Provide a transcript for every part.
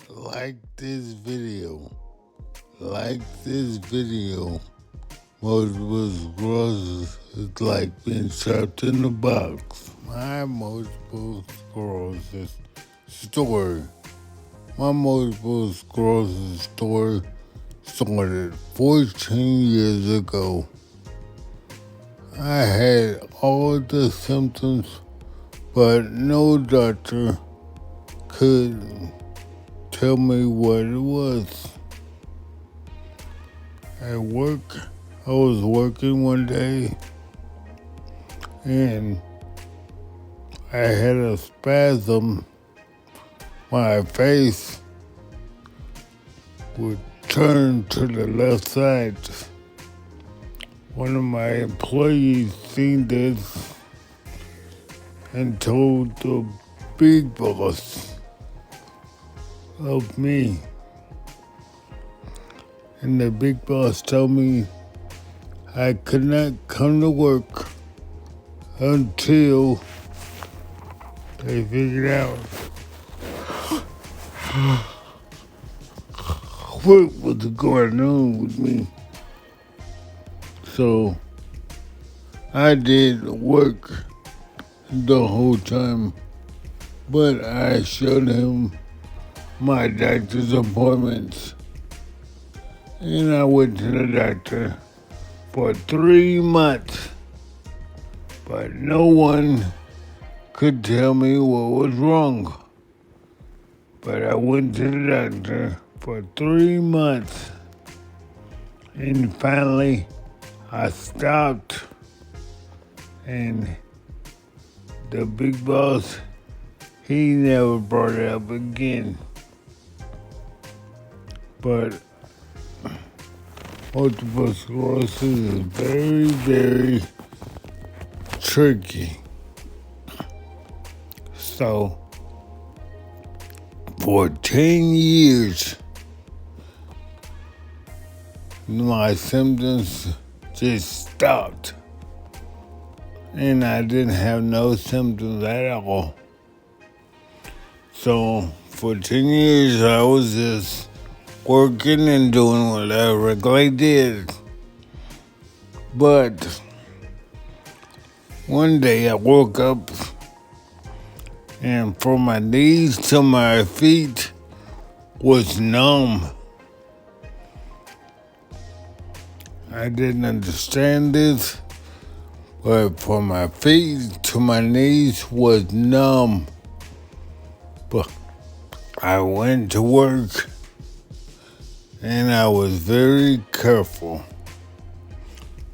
Like this video. Like this video. Multiple sclerosis is like being trapped in a box. My multiple sclerosis story. My multiple sclerosis story started 14 years ago. I had all the symptoms, but no doctor could tell me what it was. At work, I was working one day and I had a spasm. My face would turn to the left side. One of my employees seen this and told the big boss of me. And the big boss told me I could not come to work until they figured out what was going on with me. So I did work the whole time, but I showed him my doctor's appointments. And I went to the doctor for 3 months, but no one could tell me what was wrong. But I went to the doctor for 3 months, and finally I stopped, and the big boss, he never brought it up again. But multiple sclerosis is very, very tricky. So, for 10 years, my symptoms just stopped. And I didn't have no symptoms at all. So, for 10 years, I was just working and doing what I regularly did. But one day I woke up and from my knees to my feet was numb. I didn't understand this, but from my feet to my knees was numb. But I went to work and I was very careful.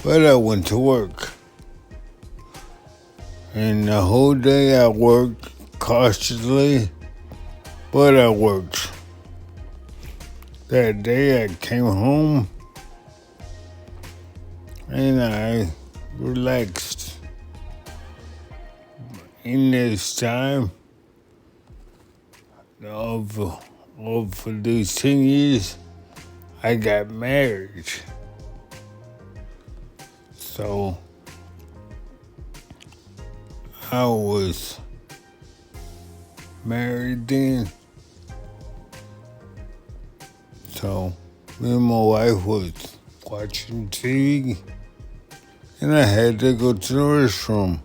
But I went to work. And the whole day I worked cautiously, but I worked. That day I came home and I relaxed. In this time of these 10 years, I got married. So I was married then. So me and my wife was watching TV and I had to go to the restroom.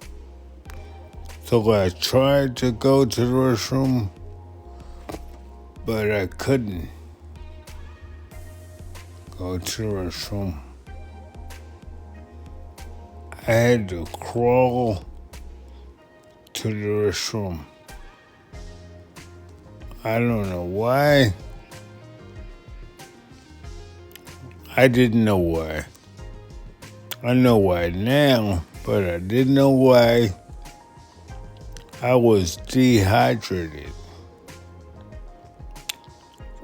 So I tried to go to the restroom, but I couldn't go to the restroom. I had to crawl to the restroom. I don't know why. I didn't know why. I know why now, but I didn't know why. I was dehydrated.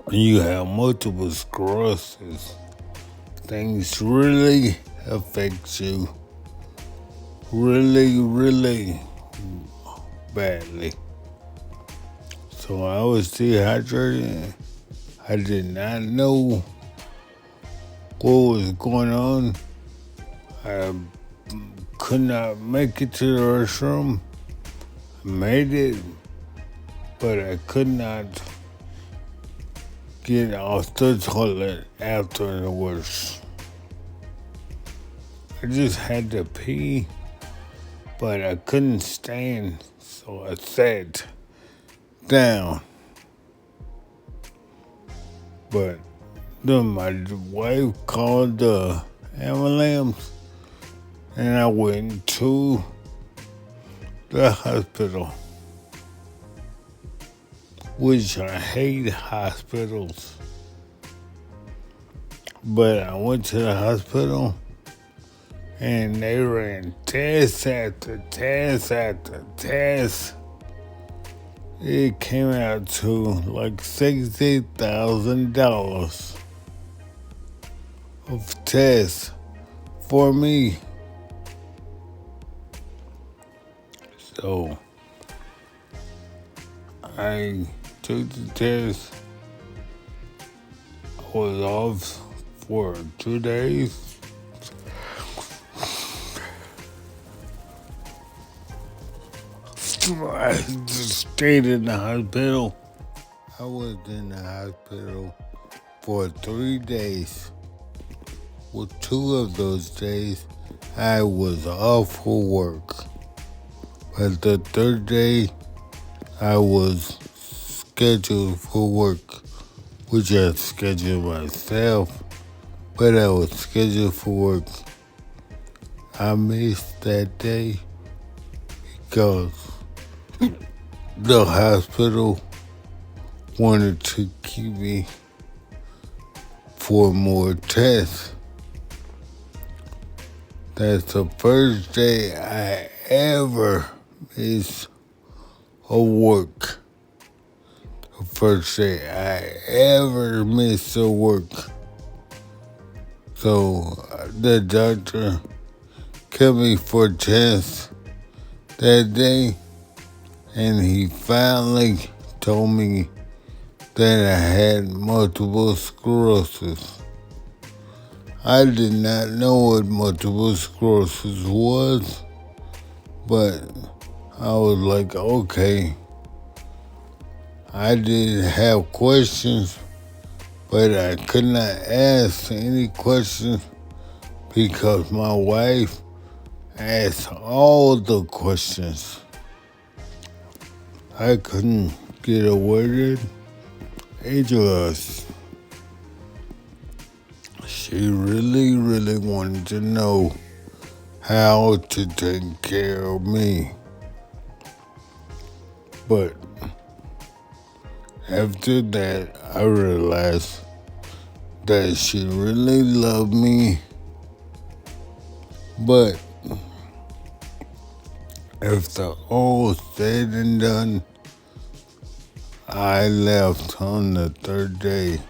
When you have multiple sclerosis, things really affect you really, really badly. So I was dehydrated. I did not know what was going on. I could not make it to the restroom. I made it, but I could not get off the toilet afterwards. I just had to pee, but I couldn't stand, so I sat down. But then my wife called the ambulance, and I went to the hospital, which I hate hospitals. But I went to the hospital, and they ran test after test after test. It came out to like $60,000 of tests for me. So I took the test. I was off for 2 days. I just stayed in the hospital. I was in the hospital for 3 days. Well, 2 of those days, I was off for work. But the 3rd day, I was scheduled for work, which I scheduled myself, but I was scheduled for work. I missed that day because the hospital wanted to keep me for more tests. That's the first day I ever missed a work. The first day I ever missed a work. So the doctor kept me for tests that day, and he finally told me that I had multiple sclerosis. I did not know what multiple sclerosis was, but I was like, okay. I did have questions, but I could not ask any questions because my wife asked all the questions. I couldn't get a word in edgewise. She really, really wanted to know how to take care of me. But after that, I realized that she really loved me. But after all said and done, I left on the 3rd day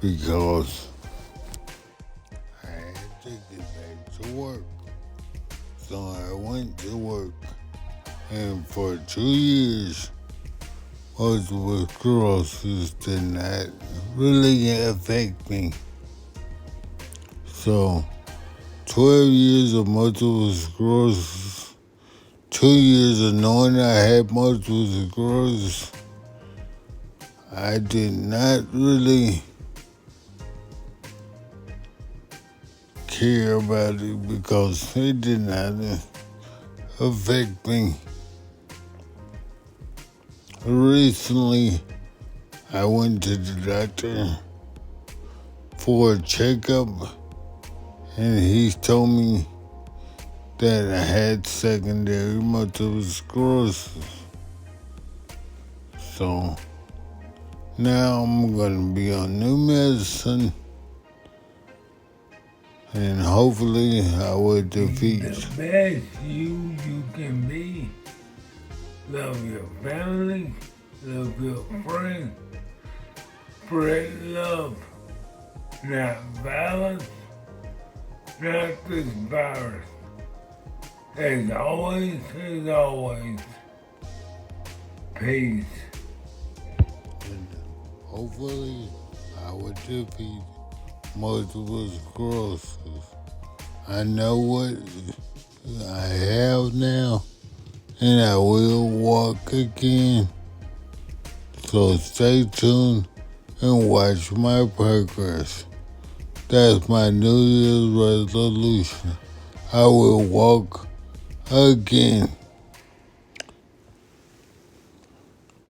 because I had to get back to work. So I went to work, and for 2 years, multiple sclerosis did not really affect me. So 12 years of multiple sclerosis, 2 years of knowing I had multiple sclerosis, I did not really care about it because it did not affect me. Recently, I went to the doctor for a checkup, and he told me that I had secondary multiple sclerosis. So now I'm going to be on new medicine, and hopefully I will defeat. The best you can be. Love your family, love your friends, spread love, not violence, not this virus. As always, peace. And hopefully I will defeat multiple sclerosis. I know what I have now, and I will walk again. So stay tuned and watch my progress. That's my New Year's resolution. I will walk again.